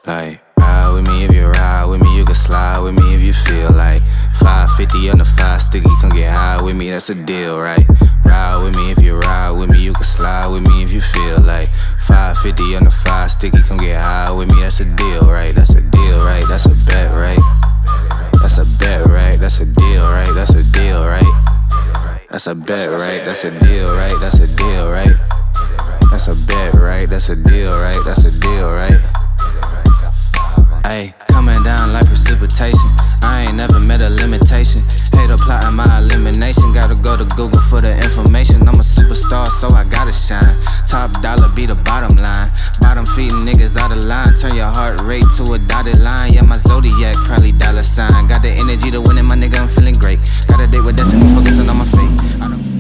Like, ride with me if you ride with me, you can slide with me if you feel like 550 on the 5 sticky, come get high with me, that's a deal, right? Ride with me if you ride with me, you can slide with me if you feel like 550 on the 5 sticky, come get high with me, that's a deal, right? That's a deal, right? That's a bet, right? That's a bet, right? That's a deal, right? That's a deal, right? That's a bet, right? That's a deal, right? That's a deal, right? That's a bet, right? That's a deal, right? That's a deal, right? Ayy, coming down like precipitation. I ain't never met a limitation. Hate plotting my elimination. Gotta go to Google for the information. I'm a superstar, so I gotta shine. Top dollar be the bottom line. Bottom feeding niggas out of line. Turn your heart rate to a dotted line. Yeah, my zodiac probably $sign. Got the energy to win it, my nigga.